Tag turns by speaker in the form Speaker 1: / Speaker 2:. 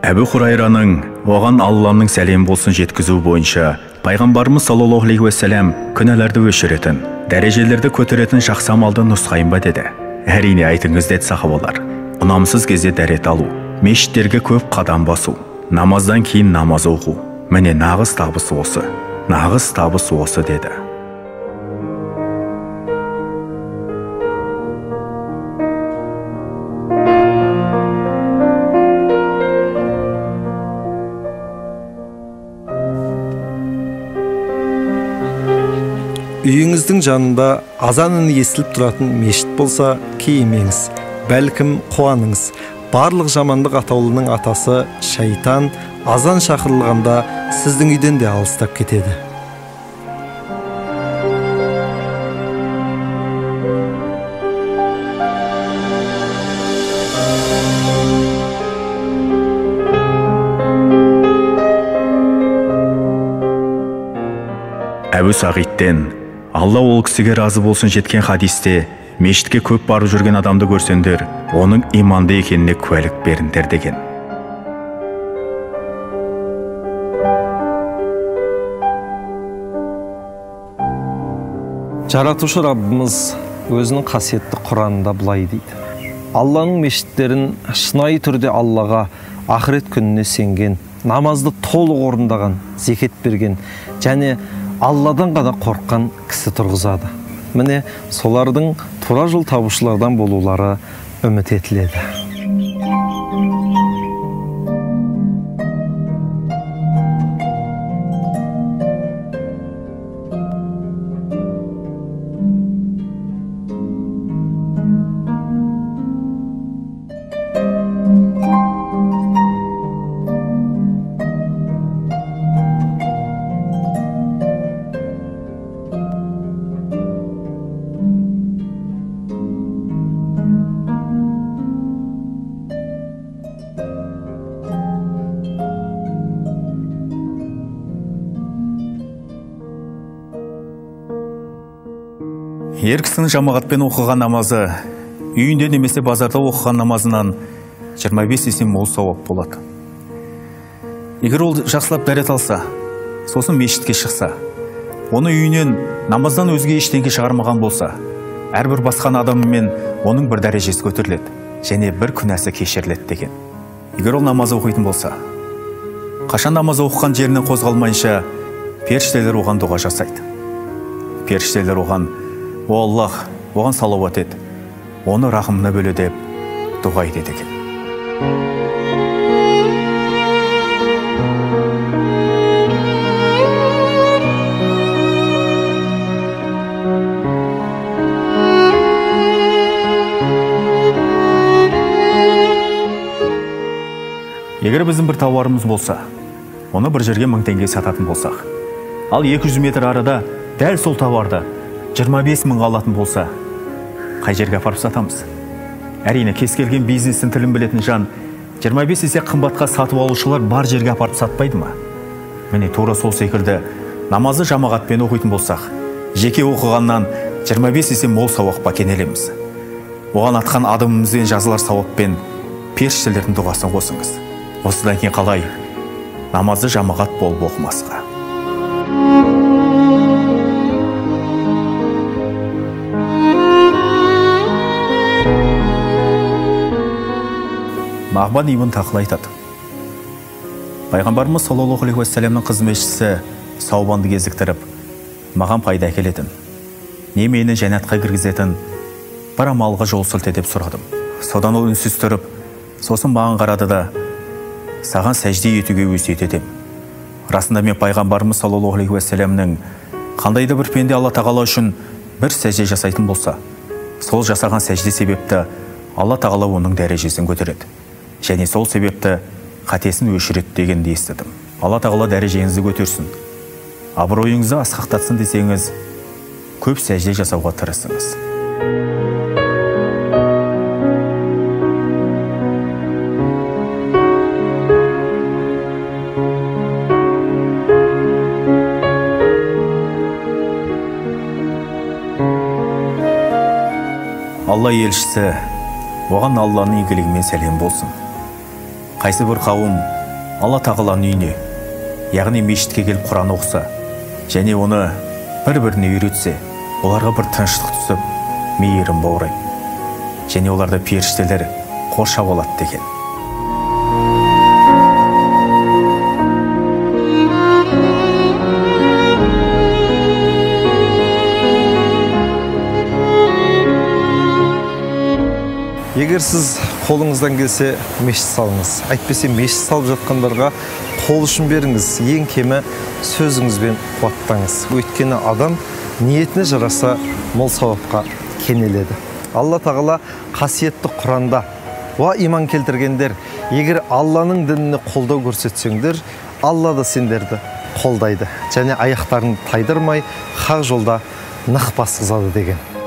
Speaker 1: Әбу Хурайраның оған Алланың сәлем болсын жеткізу бойынша пайғамбарымыз саллаллаху алейхи уассалам күнәләрді өшіретін, дәрежелерді көтеретін жақсы амалды нұсқайын ба деді. Әрине айтыңыз деді сахабалар. Ұнамсыз кезде дәрет алу, мешіттерге көп қадам басу, намаздан кейін намаз оқу. Міне нағыз табыс осы. Нағыз табыс осы деді.
Speaker 2: Үйіңіздің жанында азан үні естіліп тұратын мешіт болса, кейімеңіз, бәлкім қуаныңыз. Барлық жамандық атаулының атасы шайтан азан шақырылғанда сіздің үйден де алыстап кетеді.
Speaker 1: Әбу Сағидтен Алла ол кісіге разы болсын жеткен хадисте, мешітке көп барып жүрген адамды көрсеңдер, оның иманды екеніне куәлік беріңдер деген.
Speaker 2: Жаратушы Раббымыз өзінің қасиетті Құранында былай дейді: Алланың мешіттерін шынайы түрде Аллаға, ақырет күніне сенген, намазды толық орындаған, зекет берген және Алладан ғана қорыққан кісі тұрғызады. Міне солардың тура жол табушылардан болулары үміт етіледі.
Speaker 1: Ер кісінің жамағатпен оқыған намазы, үйінде немесе базарда оқыған намазынан 25 есе мол сауап болады. Егер ол жақсылап дәрет алса, сосын мешітке шықса, оны үйінен намаздан өзге ештеңе шығармаған болса, әрбір басқан адамымен оның бір дәрежесі көтеріледі, және бір күнәсі кешіріледі деген. Егер ол намаз оқитын болса, қашан намаз оқыған жерінен қозғалмайынша, періштелер оған дұға жасайды. Періштелер оған: «О Аллах, оған салауат ет, оны рахымына бөле» деп дұға етеді екен. Егер біздің бір тауарымыз болса, оны бір жерге 1000 теңге сататын болсақ, ал 200 метр арада дәл сол тауарды 25 000 алатын болса, қай жерге апарып сатамыз? Әрине, кез келген бизнестің тілін білетін жан 25 есе қымбатқа сатып алушылар бар жерге апарып сатпайды ма? Міне тура сол секілді намазы жамағатпен оқитын болсақ, жеке оқығаннан 25 есе мол сауапқа кенелеміз. Оған атқан адымымызбен жазылар сауаппен періштелердің дұғасын қосыңыз. Осыдан кейін қалай намазы жамағат болып оқымасқа? Мағбан ибн Тақыл айтады: пайғамбарымыз саллаллаху алейхи уассаламның қызметшісі Саубанды кезіктіріп, маған пайда әкелетін, не мені жәннатқа кіргізетін бір амалға жол сілте деп сұрадым. Содан ол үнсіз тұрып, сосын маған қарады да: саған сәжде етуге өсиет етем. Расында мен пайғамбарымыз саллаллаху алейхи уассаламның қандайда бір пенде Алла тағала үшін бір сәжде жасайтын болса, сол жасаған сәжде себепті Алла тағала оның дәрежесін көтереді. Және сол себепті қатесін өшіреді дегенді естідім. Алла тағала дәрежеңізді көтерсін, абыройыңызды асқақтатсын десеңіз, көп сәжде жасауға тырысыңыз. Алла елшісі, оған Алланың игілігімен сәлем болсын. Қайсы бір қауым Алла тағаланың үйіне, яғни мешітке келіп Құран оқыса, және оны бір-біріне үйретсе, оларға бір тыныштық түсіп, мейірім баурайды. Және оларды періштелер қоршап алады деген.
Speaker 2: Егер сіз қолыңыздан келсе мешіт салыңыз, әйтпесе мешіт салып жатқандарға қол ұшын беріңіз, ең кемі сөзіңізбен қуаттаңыз. Өйткені адам ниетіне жараса мол сауапқа кенеледі. Алла тағала қасиетті Құранда: "Уа иман келтіргендер, егер Алланың дініне қолдау көрсетсеңдер, Алла да сендерді қолдайды және аяқтарын тайдырмай хақ жолда нық басқызады" деген.